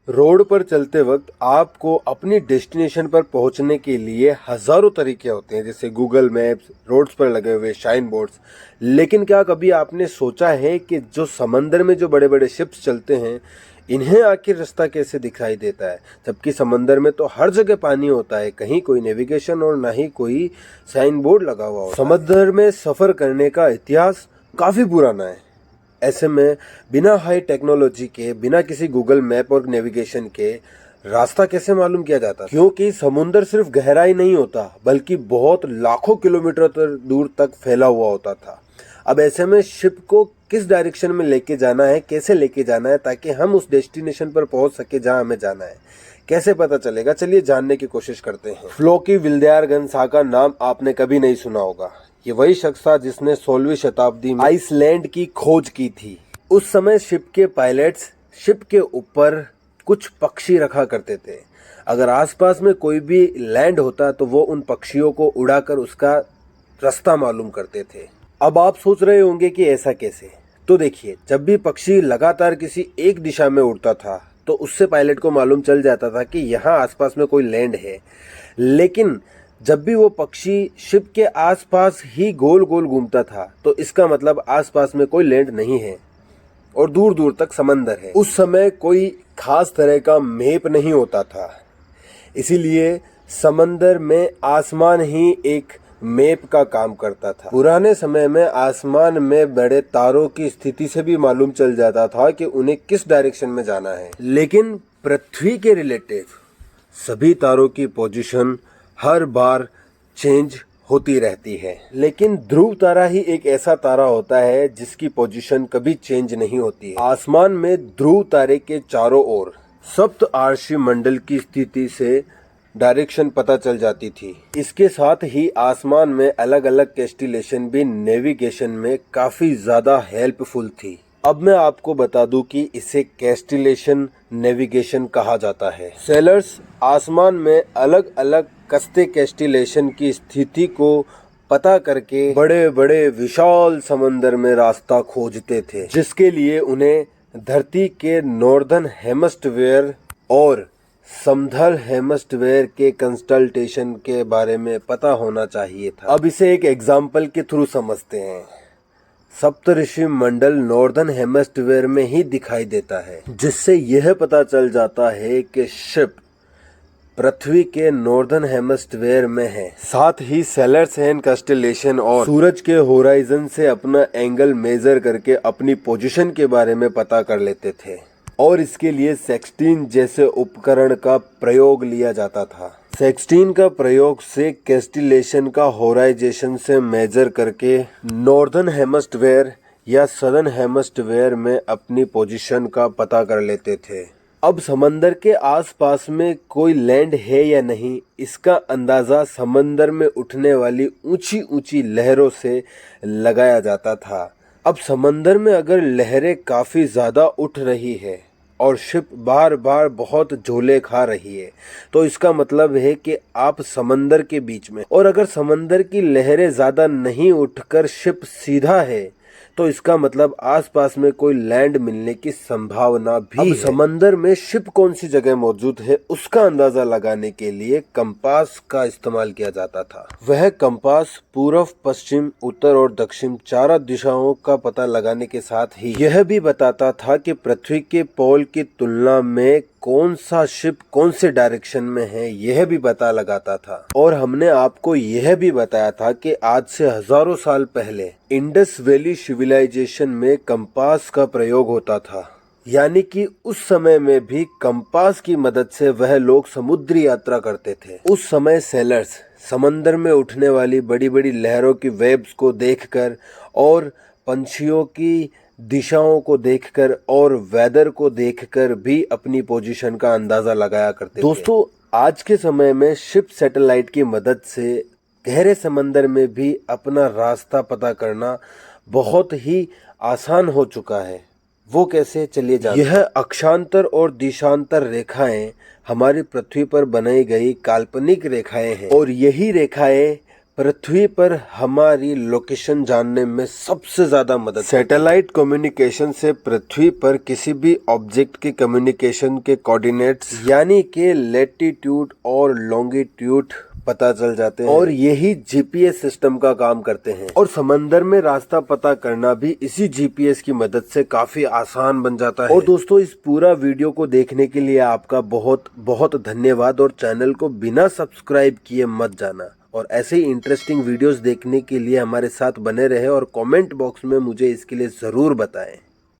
Road पर चलते वक्त आपको अपनी डेस्टिनेशन पर पहुंचने के लिए हजारों तरीके होते हैं, जैसे गूगल मैप्स, रोड्स पर लगे हुए साइन बोर्ड्स। लेकिन क्या कभी आपने सोचा है कि जो समंदर में जो बड़े बड़े शिप्स चलते हैं, इन्हें आखिर रास्ता कैसे दिखाई देता है? जबकि समंदर में तो हर जगह पानी होता है, कहीं कोई नेविगेशन और ना ही कोई साइन बोर्ड लगा हुआ होता है। समंदर में सफर करने का इतिहास काफी पुराना है। ऐसे में बिना हाई टेक्नोलॉजी के, बिना किसी गूगल मैप और नेविगेशन के रास्ता कैसे मालूम किया जाता? क्योंकि समुद्र सिर्फ गहराई नहीं होता, बल्कि बहुत लाखों किलोमीटर दूर तक फैला हुआ होता था। अब ऐसे में शिप को किस डायरेक्शन में लेके जाना है, कैसे लेके जाना है, ताकि हम उस डेस्टिनेशन पर पहुंच सके जहां हमें जाना है, कैसे पता चलेगा? चलिए जानने की कोशिश करते हैं। फ्लोकी विल्ड्यारगंसा का नाम आपने कभी नहीं सुना होगा। ये वही शख्स था जिसने 16वीं शताब्दी में आइसलैंड की खोज की थी। उस समय शिप के पायलट्स शिप के ऊपर कुछ पक्षी रखा करते थे। अगर आसपास में कोई भी लैंड होता तो वो उन पक्षियों को उड़ाकर उसका रास्ता मालूम करते थे। अब आप सोच रहे होंगे कि ऐसा कैसे? तो देखिए, जब भी पक्षी लगातार किसी एक दिशा में उड़ता था तो उससे पायलट को मालूम चल जाता था कि यहाँ आसपास में कोई लैंड है। लेकिन जब भी वो पक्षी शिप के आसपास ही गोल गोल घूमता था तो इसका मतलब आसपास में कोई लैंड नहीं है और दूर दूर तक समंदर है। उस समय कोई खास तरह का मैप नहीं होता था, इसीलिए समंदर में आसमान ही एक मैप का काम करता था। पुराने समय में आसमान में बड़े तारों की स्थिति से भी मालूम चल जाता था कि उन्हें किस डायरेक्शन में जाना है। लेकिन पृथ्वी के रिलेटिव सभी तारों की पोजीशन हर बार चेंज होती रहती है। लेकिन ध्रुव तारा ही एक ऐसा तारा होता है जिसकी पोजीशन कभी चेंज नहीं होती है। आसमान में ध्रुव तारे के चारों ओर सप्त आर्षी मंडल की स्थिति से डायरेक्शन पता चल जाती थी। इसके साथ ही आसमान में अलग अलग कैस्टिलेशन भी नेविगेशन में काफी ज्यादा हेल्पफुल थी। अब मैं आपको बता दूं कि इसे कैस्टिलेशन नेविगेशन कहा जाता है। सेलर्स आसमान में अलग अलग कस्ते कैस्टिलेशन की स्थिति को पता करके बड़े बड़े विशाल समंदर में रास्ता खोजते थे, जिसके लिए उन्हें धरती के नॉर्दर्न हेमिस्फीयर और समथल हेमिस्फीयर के कंसल्टेशन के बारे में पता होना चाहिए था। अब इसे एक एग्जाम्पल के थ्रू समझते हैं। सप्तऋषि मंडल नॉर्दर्न हेमिस्फीयर में ही दिखाई देता है, जिससे यह पता चल जाता है कि शिप पृथ्वी के नॉर्दर्न हेमिस्फीयर में है। साथ ही सेलर्स एंड कंस्टेलेशन और सूरज के होराइजन से अपना एंगल मेजर करके अपनी पोजीशन के बारे में पता कर लेते थे, और इसके लिए सेक्सटीन जैसे उपकरण का प्रयोग लिया जाता था। सेक्सटीन का प्रयोग से कैस्टिलेशन का होराइजेशन से मेजर करके नॉर्दर्न हेमिस्फीयर या सदर्न हेमिस्फीयर में अपनी पोजीशन का पता कर लेते थे। अब समंदर के आसपास में कोई लैंड है या नहीं, इसका अंदाजा समंदर में उठने वाली ऊंची ऊंची लहरों से लगाया जाता था। अब समंदर में अगर लहरें काफी ज्यादा उठ रही है और शिप बार बार बहुत झोले खा रही है, तो इसका मतलब है कि आप समंदर के बीच में, और अगर समंदर की लहरें ज्यादा नहीं उठकर शिप सीधा है तो इसका मतलब आसपास में कोई लैंड मिलने की संभावना भी है। समंदर में शिप कौन सी जगह मौजूद है उसका अंदाजा लगाने के लिए कंपास का इस्तेमाल किया जाता था। वह कंपास पूर्व, पश्चिम, उत्तर और दक्षिण चारों दिशाओं का पता लगाने के साथ ही यह भी बताता था कि पृथ्वी के पोल की तुलना में कौन सा शिप कौन से डायरेक्शन में है, यह भी पता लगाता था। और हमने आपको यह भी बताया था कि आज से हजारों साल पहले इंडस वैली सिविलाइजेशन में कंपास का प्रयोग होता था, यानी कि उस समय में भी कंपास की मदद से वह लोग समुद्री यात्रा करते थे। उस समय सेलर्स समंदर में उठने वाली बड़ी बड़ी लहरों की वेव्स को देखकर और पंछियों की दिशाओं को देखकर और वेदर को देखकर भी अपनी पोजीशन का अंदाजा लगाया करते थे। दोस्तों, आज के समय में शिप सैटेलाइट की मदद से गहरे समंदर में भी अपना रास्ता पता करना बहुत ही आसान हो चुका है। वो कैसे, चलिए जानते हैं। यह अक्षांतर और दिशांतर रेखाएं हमारी पृथ्वी पर बनाई गई काल्पनिक रेखाएं हैं, और यही रेखाएं पृथ्वी पर हमारी लोकेशन जानने में सबसे ज्यादा मदद। सैटेलाइट कम्युनिकेशन से पृथ्वी पर किसी भी ऑब्जेक्ट के कम्युनिकेशन के कोऑर्डिनेट्स यानी कि लैटिट्यूड और लॉन्गिट्यूड पता चल जाते हैं और यही जीपीएस सिस्टम का काम करते हैं। और समंदर में रास्ता पता करना भी इसी जीपीएस की मदद से काफी आसान बन जाता है। और दोस्तों, इस पूरा वीडियो को देखने के लिए आपका बहुत बहुत धन्यवाद और चैनल को बिना सब्सक्राइब किए मत जाना। और ऐसे ही इंटरेस्टिंग वीडियोस देखने के लिए हमारे साथ बने रहे और कमेंट बॉक्स में मुझे इसके लिए जरूर बताएं।